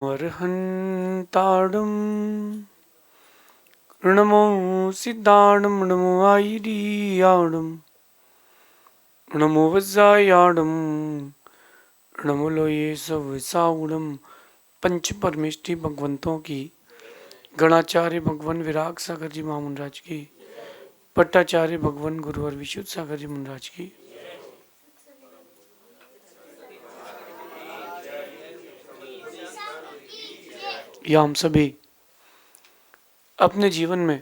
अर्हन्ताडं नमो सिद्धाडं नमो आयिरियाडं नमो वज्रायाडं नमो लोये सवसाउडम। पंच परमेष्टि भगवंतों की गणाचार्य भगवान विराग सागर जी महामुनराज की, पट्टाचार्य भगवान गुरुवर विशुद्ध सागर जी मुनराज की, या हम सभी अपने जीवन में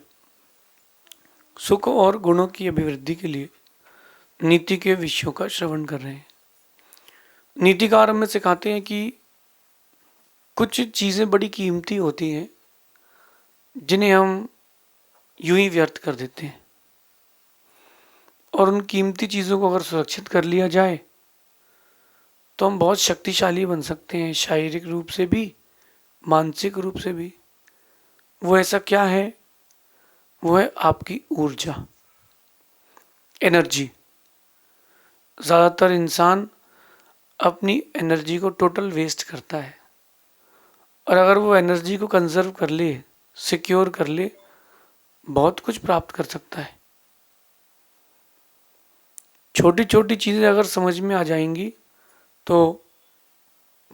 सुख और गुणों की अभिवृद्धि के लिए नीति के विषयों का श्रवण कर रहे हैं। नीतिकार हमें सिखाते हैं कि कुछ चीज़ें बड़ी कीमती होती हैं जिन्हें हम यूं ही व्यर्थ कर देते हैं, और उन कीमती चीज़ों को अगर सुरक्षित कर लिया जाए तो हम बहुत शक्तिशाली बन सकते हैं, शारीरिक रूप से भी मानसिक रूप से भी। वो ऐसा क्या है? वो है आपकी ऊर्जा, एनर्जी। ज़्यादातर इंसान अपनी एनर्जी को टोटल वेस्ट करता है, और अगर वो एनर्जी को कंजर्व कर ले, सिक्योर कर ले, बहुत कुछ प्राप्त कर सकता है। छोटी छोटी चीज़ें अगर समझ में आ जाएंगी तो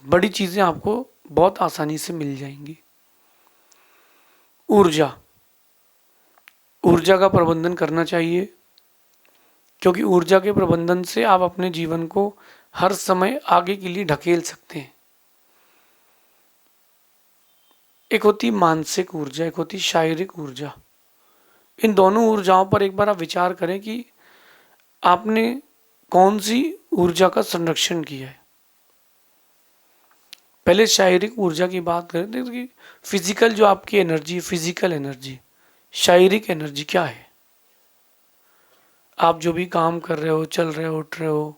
बड़ी चीज़ें आपको बहुत आसानी से मिल जाएंगी। ऊर्जा, ऊर्जा का प्रबंधन करना चाहिए, क्योंकि ऊर्जा के प्रबंधन से आप अपने जीवन को हर समय आगे के लिए ढकेल सकते हैं। एक होती मानसिक ऊर्जा, एक होती शारीरिक ऊर्जा। इन दोनों ऊर्जाओं पर एक बार आप विचार करें कि आपने कौन सी ऊर्जा का संरक्षण किया है। पहले शारीरिक ऊर्जा की बात करें तो कि फिजिकल जो आपकी एनर्जी, फिजिकल एनर्जी, शारीरिक एनर्जी क्या है। आप जो भी काम कर रहे हो, चल रहे हो, उठ रहे हो,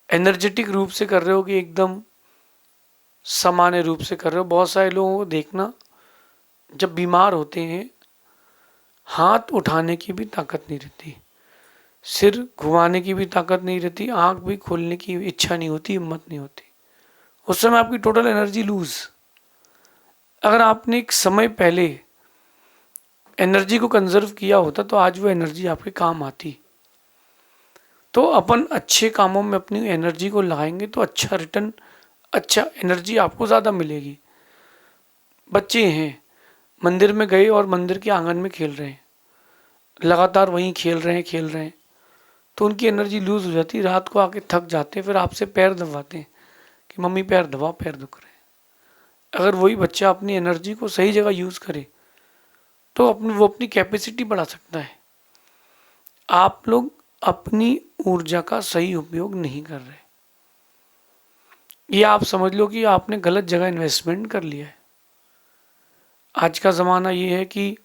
एनर्जेटिक रूप से कर रहे हो कि एकदम सामान्य रूप से कर रहे हो। बहुत सारे लोगों को देखना, जब बीमार होते हैं हाथ उठाने की भी ताकत नहीं रहती, सिर घुमाने की भी ताकत नहीं रहती, आंख भी खोलने की इच्छा नहीं होती, हिम्मत नहीं होती। उस समय आपकी टोटल एनर्जी लूज। अगर आपने एक समय पहले एनर्जी को कंजर्व किया होता तो आज वो एनर्जी आपके काम आती। तो अपन अच्छे कामों में अपनी एनर्जी को लगाएंगे तो अच्छा रिटर्न, अच्छा एनर्जी आपको ज़्यादा मिलेगी। बच्चे हैं, मंदिर में गए और मंदिर के आंगन में खेल रहे हैं, लगातार वहीं खेल रहे हैं, तो उनकी एनर्जी लूज हो जाती। रात को आके थक जाते हैं, फिर आपसे पैर दबाते हैं कि मम्मी पैर दबाओ, पैर दुख रहे हैं। अगर वही बच्चा अपनी एनर्जी को सही जगह यूज़ करे तो वो अपनी कैपेसिटी बढ़ा सकता है। आप लोग अपनी ऊर्जा का सही उपयोग नहीं कर रहे। ये आप समझ लो कि आपने गलत जगह इन्वेस्टमेंट कर लिया है। आज का ज़माना ये है कि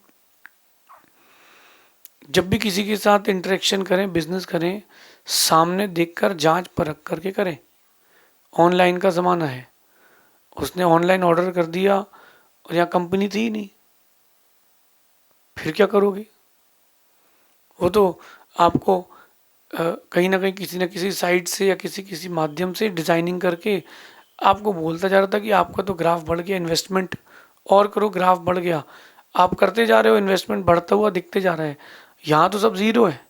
जब भी किसी के साथ इंटरेक्शन करें, बिजनेस करें, सामने देखकर जांच परख करके करें। ऑनलाइन का ज़माना है, उसने ऑनलाइन ऑर्डर कर दिया और यहाँ कंपनी थी ही नहीं, फिर क्या करोगे? वो तो आपको कहीं ना कहीं किसी न किसी साइट से या किसी किसी माध्यम से डिज़ाइनिंग करके आपको बोलता जा रहा था कि आपका तो ग्राफ बढ़ गया, इन्वेस्टमेंट और करो, ग्राफ बढ़ गया। आप करते जा रहे हो, इन्वेस्टमेंट बढ़ता हुआ दिखते जा रहा है, यहाँ तो सब ज़ीरो है।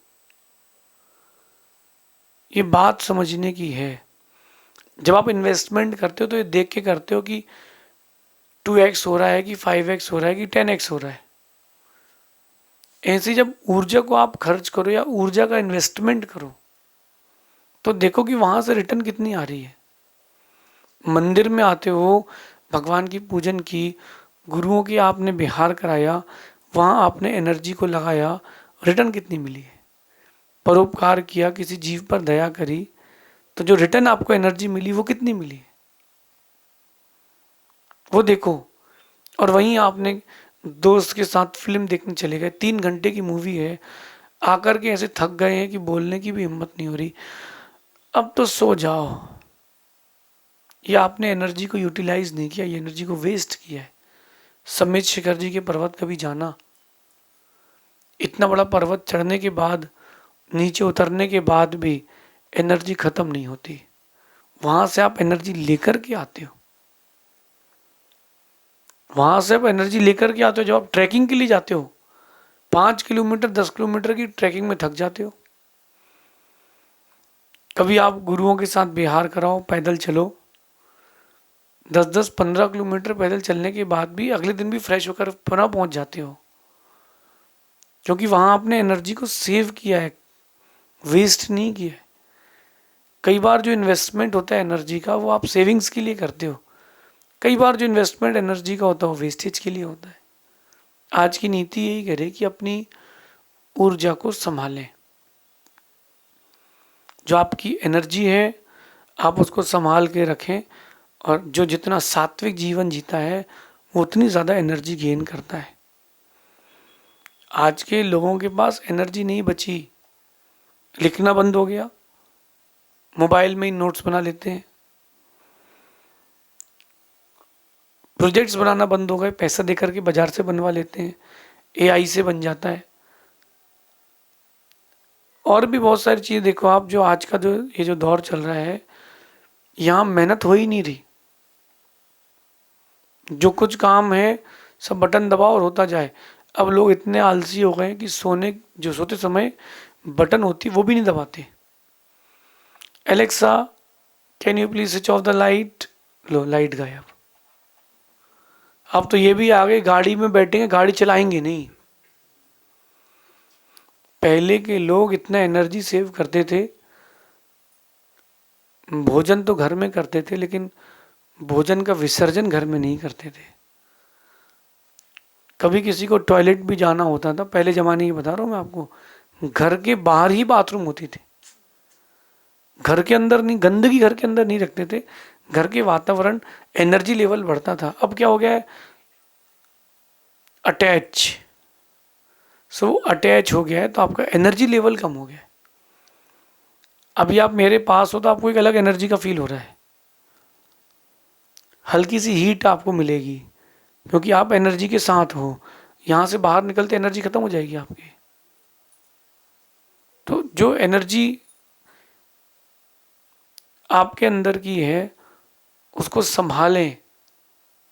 ये बात समझने की है। जब आप इन्वेस्टमेंट करते हो तो ये देख के करते हो कि 2x हो रहा है कि 5x हो रहा है कि 10x हो रहा है। ऐसे जब ऊर्जा को आप खर्च करो या ऊर्जा का इन्वेस्टमेंट करो तो देखो कि वहाँ से रिटर्न कितनी आ रही है। मंदिर में आते हो, भगवान की पूजन की, गुरुओं की आपने बिहार कराया, वहाँ आपने एनर्जी को लगाया, रिटर्न कितनी मिली है। परोपकार किया, किसी जीव पर दया करी, तो जो रिटर्न आपको एनर्जी मिली वो कितनी मिली है वो देखो। और वहीं आपने दोस्त के साथ फिल्म देखने चले गए, 3 घंटे की मूवी है, आकर के ऐसे थक गए हैं कि बोलने की भी हिम्मत नहीं हो रही, अब तो सो जाओ। या आपने एनर्जी को यूटिलाइज नहीं किया, ये एनर्जी को वेस्ट किया है। समित शिखर जी के पर्वत कभी जाना? इतना बड़ा पर्वत चढ़ने के बाद, नीचे उतरने के बाद भी एनर्जी खत्म नहीं होती। वहां से आप एनर्जी लेकर के आते हो। वहाँ से आप एनर्जी लेकर के आते हो। जब आप ट्रैकिंग के लिए जाते हो, 5 किलोमीटर 10 किलोमीटर की ट्रैकिंग में थक जाते हो। कभी आप गुरुओं के साथ बिहार कराओ, पैदल चलो, 10-10 15 किलोमीटर पैदल चलने के बाद भी अगले दिन भी फ्रेश होकर पुनः पहुंच जाते हो, क्योंकि वहाँ आपने एनर्जी को सेव किया है, वेस्ट नहीं किया है। कई बार जो इन्वेस्टमेंट होता है एनर्जी का, वो आप सेविंग्स के लिए करते हो। कई बार जो इन्वेस्टमेंट एनर्जी का होता है वो वेस्टेज के लिए होता है। आज की नीति यही करे कि अपनी ऊर्जा को संभालें। जो आपकी एनर्जी है आप उसको संभाल के रखें, और जो जितना सात्विक जीवन जीता है वो उतनी ज़्यादा एनर्जी गेन करता है। आज के लोगों के पास एनर्जी नहीं बची, लिखना बंद हो गया, मोबाइल में ही नोट्स बना लेते हैं, प्रोजेक्ट्स बनाना बंद हो गए, पैसा देकर के बाजार से बनवा लेते हैं, एआई से बन जाता है। और भी बहुत सारी चीज़ देखो आप, जो आज का जो ये जो दौर चल रहा है, यहाँ मेहनत हो ही नहीं रही। जो कुछ काम है सब बटन दबाओ और होता जाए। अब लोग इतने आलसी हो गए कि सोते समय बटन होती वो भी नहीं दबाते। Alexa can you please switch off the light, low light गायब। अब तो ये भी आ गए, गाड़ी में बैठेंगे गाड़ी चलाएंगे नहीं। पहले के लोग इतना एनर्जी सेव करते थे, भोजन तो घर में करते थे लेकिन भोजन का विसर्जन घर में नहीं करते थे। कभी किसी को टॉयलेट भी जाना होता था, पहले ज़माने की बता रहा हूँ मैं आपको, घर के बाहर ही बाथरूम होती थी, घर के अंदर नहीं, गंदगी घर के अंदर नहीं रखते थे। घर के वातावरण, एनर्जी लेवल बढ़ता था। अब क्या हो गया है, अटैच, अटैच हो गया है तो आपका एनर्जी लेवल कम हो गया है। अभी आप मेरे पास हो तो आपको एक अलग एनर्जी का फील हो रहा है, हल्की सी हीट आपको मिलेगी क्योंकि आप एनर्जी के साथ हो। यहाँ से बाहर निकलते एनर्जी खत्म हो जाएगी आपकी। तो जो एनर्जी आपके अंदर की है उसको संभालें,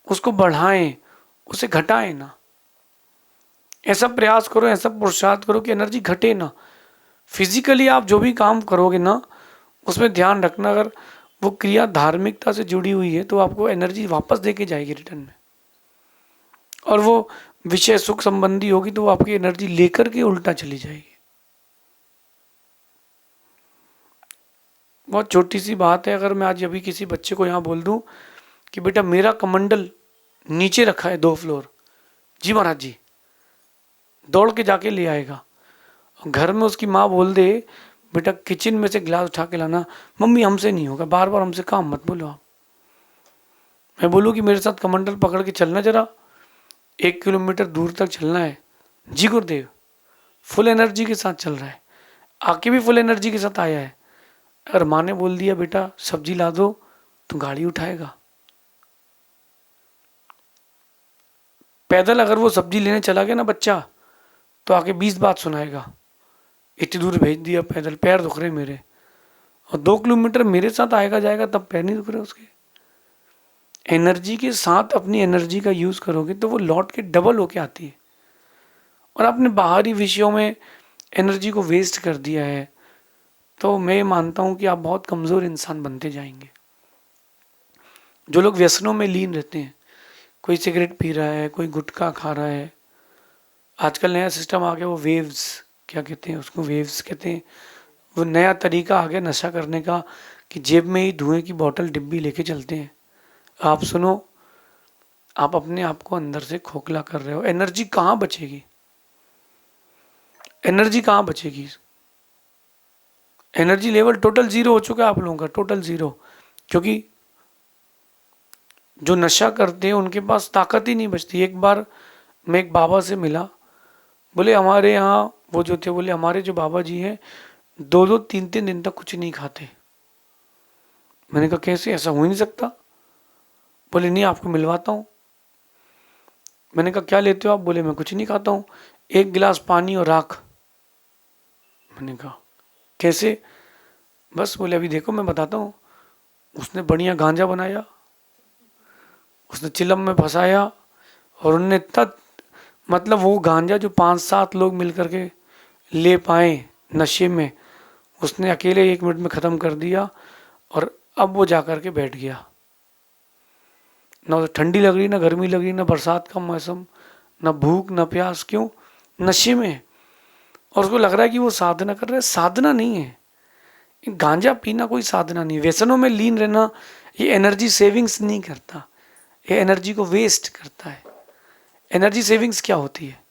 उसको बढ़ाएं, उसे घटाएं ना। ऐसा प्रयास करो, ऐसा पुरुषार्थ करो कि एनर्जी घटे ना। फिजिकली आप जो भी काम करोगे ना, उसमें ध्यान रखना, अगर वो क्रिया धार्मिकता से जुड़ी हुई है तो आपको एनर्जी वापस देके जाएगी रिटर्न में। और वो विषय सुख संबंधी होगी तो वो आपकी एनर्जी लेकर के उल्टा चली जाएगी। बहुत छोटी सी बात है, अगर मैं आज अभी किसी बच्चे को यहाँ बोल दूं कि बेटा मेरा कमंडल नीचे रखा है 2 फ्लोर, जी महाराज जी, दौड़ के जाके ले आएगा। घर में उसकी माँ बोल दे बेटा किचन में से गिलास उठा के लाना, मम्मी हमसे नहीं होगा, बार बार हमसे काम मत बोलो आप। मैं बोलूँ कि मेरे साथ कमंडल पकड़ के चलना, जरा 1 किलोमीटर दूर तक चलना है, जी गुरुदेव, फुल एनर्जी के साथ चल रहा है, आके भी फुल एनर्जी के साथ आया है। अगर माँ ने बोल दिया बेटा सब्जी ला दो तो गाड़ी उठाएगा। पैदल अगर वो सब्जी लेने चला गया ना बच्चा, तो आके 20 बात सुनाएगा, इतनी दूर भेज दिया पैदल, पैर दुख रहे मेरे। और 2 किलोमीटर मेरे साथ आएगा जाएगा तब पैर नहीं दुख रहे उसके। एनर्जी के साथ अपनी एनर्जी का यूज करोगे तो वो लौट के डबल होके आती है। और आपने बाहरी विषयों में एनर्जी को वेस्ट कर दिया है तो मैं मानता हूं कि आप बहुत कमजोर इंसान बनते जाएंगे। जो लोग व्यसनों में लीन रहते हैं, कोई सिगरेट पी रहा है, कोई गुटखा खा रहा है, आजकल नया सिस्टम आ गया, वो वेव्स, क्या कहते हैं उसको, वेव्स कहते हैं, वो नया तरीका आ गया नशा करने का कि जेब में ही धुएं की बोतल डिब्बी लेके चलते हैं। आप सुनो, आप अपने आप को अंदर से खोखला कर रहे हो। एनर्जी कहाँ बचेगी, एनर्जी कहाँ बचेगी। एनर्जी लेवल टोटल जीरो हो चुका है आप लोगों का, टोटल जीरो। क्योंकि जो नशा करते हैं उनके पास ताकत ही नहीं बचती। एक बार मैं एक बाबा से मिला, बोले हमारे यहाँ वो जो थे, बोले हमारे जो बाबा जी हैं 2-2 3-3 दिन तक कुछ नहीं खाते। मैंने कहा कैसे, ऐसा हो ही नहीं सकता। बोले नहीं आपको मिलवाता हूँ। मैंने कहा क्या लेते हो आप, बोले मैं कुछ नहीं खाता हूँ, 1 गिलास पानी और राख। मैंने कहा कैसे, बस बोले अभी देखो मैं बताता हूँ। उसने बढ़िया गांजा बनाया, उसने चिलम में फंसाया, और उनने इतना, मतलब वो गांजा जो 5-7 लोग मिल करके ले पाए नशे में, उसने अकेले 1 मिनट में ख़त्म कर दिया। और अब वो जा कर के बैठ गया, ना उसे ठंडी लग रही, ना गर्मी लग रही, ना बरसात का मौसम, ना भूख ना प्यास। क्यों? नशे में। और उसको लग रहा है कि वो साधना कर रहा है। साधना नहीं है, गांजा पीना कोई साधना नहीं है। व्यसनों में लीन रहना ये एनर्जी सेविंग्स नहीं करता, ये एनर्जी को वेस्ट करता है। एनर्जी सेविंग्स क्या होती है?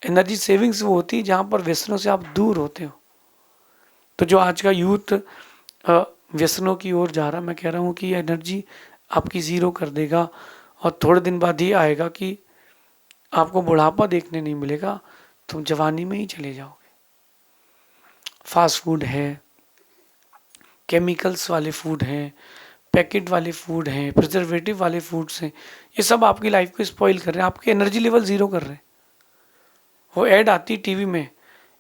एनर्जी सेविंग्स वो होती है जहाँ पर व्यसनों से आप दूर होते हो। तो जो आज का यूथ व्यसनों की ओर जा रहा, मैं कह रहा हूँ कि एनर्जी आपकी ज़ीरो कर देगा। और थोड़े दिन बाद ये आएगा कि आपको बुढ़ापा देखने नहीं मिलेगा, तुम जवानी में ही चले जाओगे। फास्ट फूड है, केमिकल्स वाले फूड हैं, पैकेट वाले फूड हैं, प्रिजर्वेटिव वाले फूड्स हैं, ये सब आपकी लाइफ को स्पॉइल कर रहे हैं, आपकी एनर्जी लेवल ज़ीरो कर रहे हैं। वो ऐड आती टीवी में,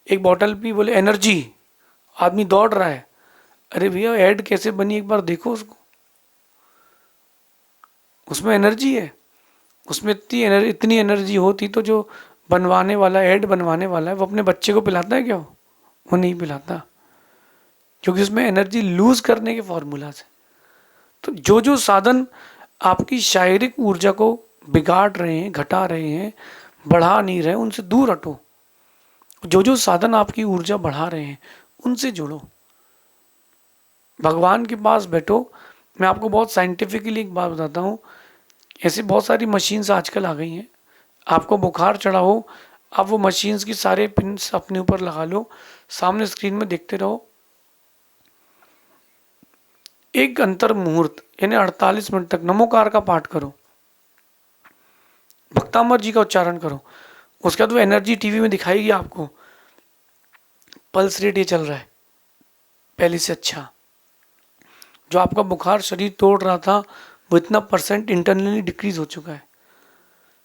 एक बॉटल पी, बोले एनर्जी, आदमी दौड़ रहा है। अरे भैया ऐड कैसे बनी एक बार देखो उसको, उसमें एनर्जी है। उसमें इतनी एनर्जी होती तो जो बनवाने वाला, ऐड बनवाने वाला है, वो अपने बच्चे को पिलाता है क्या? वो नहीं पिलाता, क्योंकि उसमें एनर्जी लूज करने के फॉर्मूलाज है। तो जो जो साधन आपकी शारीरिक ऊर्जा को बिगाड़ रहे हैं, घटा रहे हैं, बढ़ा नहीं रहे, उनसे दूर हटो। जो जो साधन आपकी ऊर्जा बढ़ा रहे हैं उनसे जुड़ो, भगवान के पास बैठो। मैं आपको बहुत साइंटिफिकली एक बात बताता हूँ, ऐसी बहुत सारी मशीन्स आजकल आ गई हैं। आपको बुखार चढ़ा हो, आप वो मशीन्स की सारे पिन्स अपने ऊपर लगा लो, सामने स्क्रीन में देखते रहो, एक अंतर मुहूर्त यानी 48 मिनट तक नमोकार का पाठ करो, भक्तामर जी का उच्चारण करो। उसके बाद वो एनर्जी टीवी में दिखाएगी आपको, पल्स रेट ये चल रहा है पहले से अच्छा, जो आपका बुखार शरीर तोड़ रहा था वो इतना % इंटरनली डिक्रीज हो चुका है,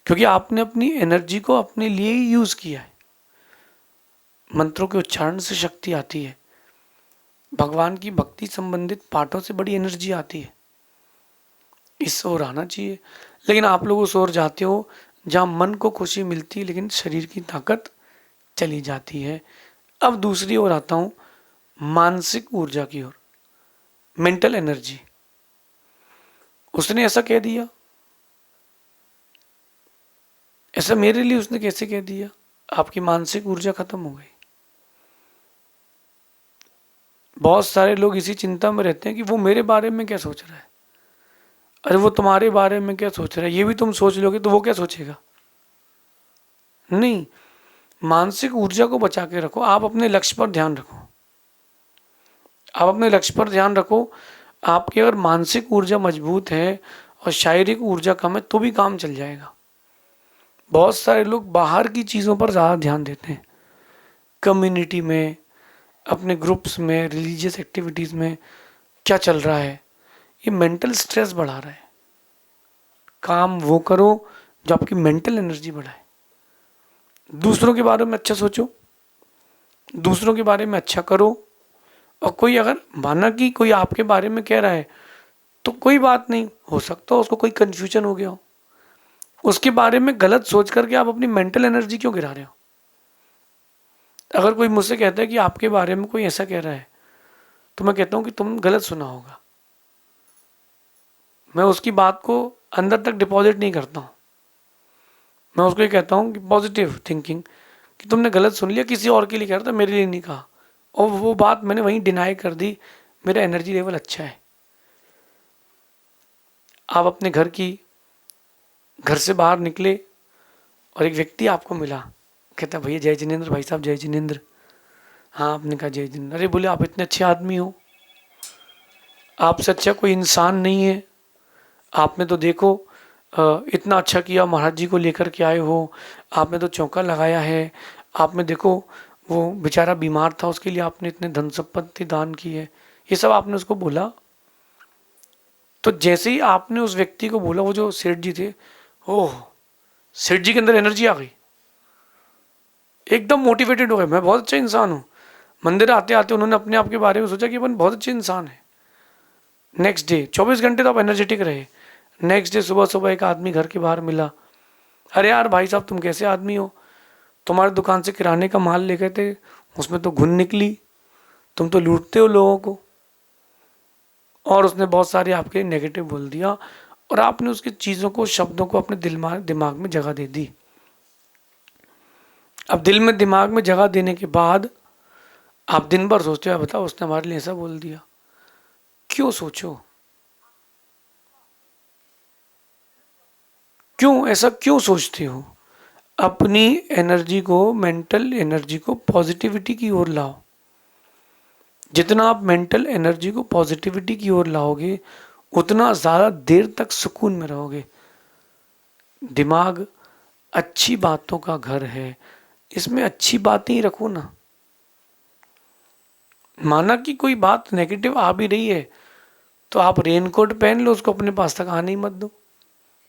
क्योंकि आपने अपनी एनर्जी को अपने लिए ही यूज किया है। मंत्रों के उच्चारण से शक्ति आती है, भगवान की भक्ति संबंधित पाठों से बड़ी एनर्जी आती है। इस ओर आना चाहिए, लेकिन आप लोग उस ओर जाते हो जहाँ मन को खुशी मिलती है लेकिन शरीर की ताकत चली जाती है। अब दूसरी ओर आता हूँ, मानसिक ऊर्जा की ओर, मेंटल एनर्जी। उसने ऐसा कह दिया, ऐसा मेरे लिए उसने कैसे कह दिया? आपकी मानसिक ऊर्जा खत्म हो गई। बहुत सारे लोग इसी चिंता में रहते हैं कि वो मेरे बारे में क्या सोच रहा है। अरे वो तुम्हारे बारे में क्या सोच रहा है ये भी तुम सोच लोगे तो वो क्या सोचेगा? नहीं, मानसिक ऊर्जा को बचा के रखो। आप अपने लक्ष्य पर ध्यान रखो, आप अपने लक्ष्य पर ध्यान रखो। आपकी अगर मानसिक ऊर्जा मजबूत है और शारीरिक ऊर्जा कम है तो भी काम चल जाएगा। बहुत सारे लोग बाहर की चीज़ों पर ज़्यादा ध्यान देते हैं, कम्युनिटी में, अपने ग्रुप्स में, रिलीजियस एक्टिविटीज़ में क्या चल रहा है, ये मेंटल स्ट्रेस बढ़ा रहा है। काम वो करो जो आपकी मेंटल एनर्जी बढ़ाए। दूसरों के बारे में अच्छा सोचो, दूसरों के बारे में अच्छा करो। और कोई अगर माना कि कोई आपके बारे में कह रहा है तो कोई बात नहीं, हो सकता हो उसको कोई कन्फ्यूजन हो गया हो, उसके बारे में गलत सोच करके आप अपनी मेंटल एनर्जी क्यों गिरा रहे हो? अगर कोई मुझसे कहता है कि आपके बारे में कोई ऐसा कह रहा है तो मैं कहता हूँ कि तुम गलत सुना होगा। मैं उसकी बात को अंदर तक डिपॉजिट नहीं करता हूँ, मैं उसको ये कहता हूँ कि पॉजिटिव थिंकिंग, कि तुमने गलत सुन लिया, किसी और के लिए कह रहा था, मेरे लिए नहीं कहा, और वो बात मैंने वहीं डिनाई कर दी, मेरा एनर्जी लेवल अच्छा है। आप अपने घर से बाहर निकले और एक व्यक्ति आपको मिला, कहता भैया जय जिनेंद्र, भाई साहब जय जिनेंद्र। हाँ, आपने कहा जय जिनेंद्र। अरे बोले आप इतने अच्छे आदमी हो, आपसे अच्छा कोई इंसान नहीं है, आपने तो देखो इतना अच्छा किया, महाराज जी को लेकर के आए हो, आपने तो चौका लगाया है, आपने देखो वो बेचारा बीमार था उसके लिए आपने इतने धन संपत्ति दान की है, ये सब आपने उसको बोला। तो जैसे ही आपने उस व्यक्ति को बोला, वो जो सेठ जी थे, ओह, सेठ जी के अंदर एनर्जी आ गई, एकदम मोटिवेटेड हो गए, मैं बहुत अच्छा इंसान हूँ। मंदिर आते आते उन्होंने अपने आप के बारे में सोचा कि अपन बहुत अच्छे इंसान है। नेक्स्ट डे 24 घंटे तो आप एनर्जेटिक रहे। नेक्स्ट डे सुबह सुबह एक आदमी घर के बाहर मिला, अरे यार भाई साहब, तुम कैसे आदमी हो, तुम्हारी दुकान से किराने का माल ले गए थे, उसमें तो घुन निकली, तुम तो लूटते हो लोगों को। और उसने बहुत सारे आपके नेगेटिव बोल दिया, और आपने उसकी चीज़ों को, शब्दों को अपने दिमाग में जगह दे दी। अब दिल में दिमाग में जगह देने के बाद आप दिन भर सोचते हो, बताओ उसने हमारे लिए ऐसा बोल दिया। क्यों सोचो, क्यों ऐसा क्यों सोचते हो? अपनी एनर्जी को, मेंटल एनर्जी को पॉजिटिविटी की ओर लाओ। जितना आप मेंटल एनर्जी को पॉजिटिविटी की ओर लाओगे, उतना ज़्यादा देर तक सुकून में रहोगे। दिमाग अच्छी बातों का घर है, इसमें अच्छी बातें ही रखो ना। माना कि कोई बात नेगेटिव आ भी रही है, तो आप रेनकोट पहन लो, उसको अपने पास तक आने ही मत दो।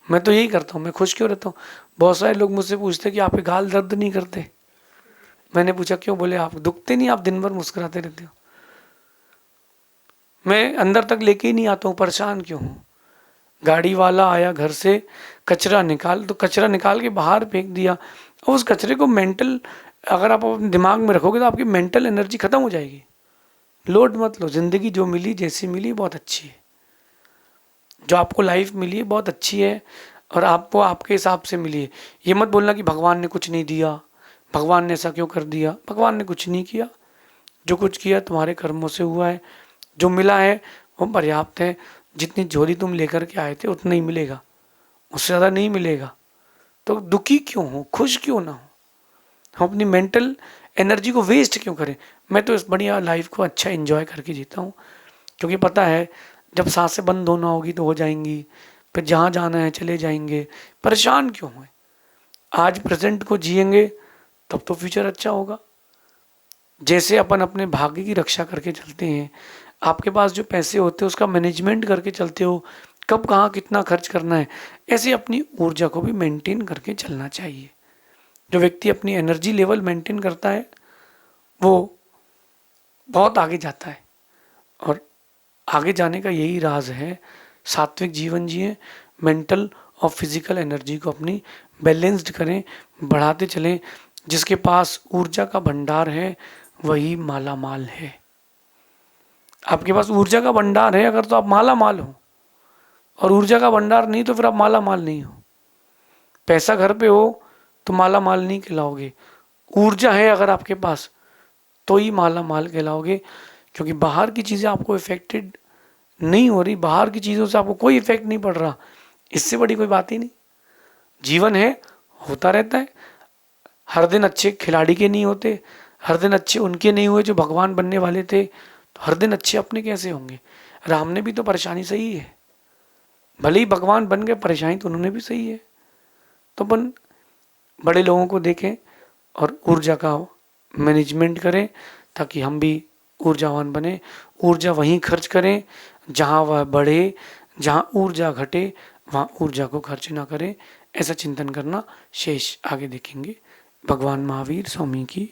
मैं तो यही करता हूँ, मैं खुश क्यों रहता हूँ। बहुत सारे लोग मुझसे पूछते हैं कि आपके गाल दर्द नहीं करते। मैंने पूछा क्यों, बोले आप दुखते नहीं, आप दिन भर मुस्कुराते रहते हो। मैं अंदर तक लेके ही नहीं आता हूँ, परेशान क्यों हूँ। गाड़ी वाला आया घर से, कचरा निकाल, तो कचरा निकाल के बाहर फेंक दिया। और उस कचरे को मेंटल, अगर आप अपने दिमाग में रखोगे तो आपकी मेंटल एनर्जी खत्म हो जाएगी। लोड मत लो, जिंदगी जो मिली, जैसी मिली, बहुत अच्छी है। जो आपको लाइफ मिली है बहुत अच्छी है, और आपको आपके हिसाब से मिली है। ये मत बोलना कि भगवान ने कुछ नहीं दिया, भगवान ने ऐसा क्यों कर दिया। भगवान ने कुछ नहीं किया, जो कुछ किया तुम्हारे कर्मों से हुआ है। जो मिला है वो पर्याप्त है। जितनी झोली तुम लेकर के आए थे उतना ही मिलेगा, उससे ज़्यादा नहीं मिलेगा। तो दुखी क्यों हो, खुश क्यों ना हो। हम अपनी मेंटल एनर्जी को वेस्ट क्यों करें। मैं तो इस बढ़िया लाइफ को अच्छा एंजॉय करके जीता हूँ, क्योंकि पता है जब सांसें बंद होना होगी तो हो जाएंगी, फिर जहाँ जाना है चले जाएंगे। परेशान क्यों हुए। आज प्रेजेंट को जिएंगे तब तो फ्यूचर अच्छा होगा। जैसे अपन अपने भाग्य की रक्षा करके चलते हैं, आपके पास जो पैसे होते हैं उसका मैनेजमेंट करके चलते हो, कब कहाँ कितना खर्च करना है, ऐसे अपनी ऊर्जा को भी मेंटेन करके चलना चाहिए। जो व्यक्ति अपनी एनर्जी लेवल मेंटेन करता है वो बहुत आगे जाता है। और आगे जाने का यही राज है, सात्विक जीवन जिए, मेंटल और फिजिकल एनर्जी को अपनी बैलेंस्ड करें, बढ़ाते चलें। जिसके पास ऊर्जा का भंडार है वही माला माल है। आपके पास ऊर्जा का भंडार है अगर, तो आप माला माल हो। और ऊर्जा का भंडार नहीं तो फिर आप माला माल नहीं हो। पैसा घर पे हो तो माला माल नहीं कहलाओगे। ऊर्जा है अगर आपके पास तो ही माला माल कहलाओगे। क्योंकि बाहर की चीज़ें आपको इफेक्टेड नहीं हो रही, बाहर की चीज़ों से आपको कोई इफेक्ट नहीं पड़ रहा, इससे बड़ी कोई बात ही नहीं। जीवन है, होता रहता है। हर दिन अच्छे खिलाड़ी के नहीं होते, हर दिन अच्छे उनके नहीं हुए जो भगवान बनने वाले थे, तो हर दिन अच्छे अपने कैसे होंगे। राम ने भी तो परेशानी सही है, भले ही भगवान बन गए, परेशानी तो उन्होंने भी सही है। तो अपन बड़े लोगों को देखें और ऊर्जा का मैनेजमेंट करें, ताकि हम भी ऊर्जावान बने। ऊर्जा वहीं खर्च करें जहाँ वह बढ़े, जहाँ ऊर्जा घटे वहाँ ऊर्जा को खर्च ना करें। ऐसा चिंतन करना शेष आगे देखेंगे। भगवान महावीर स्वामी की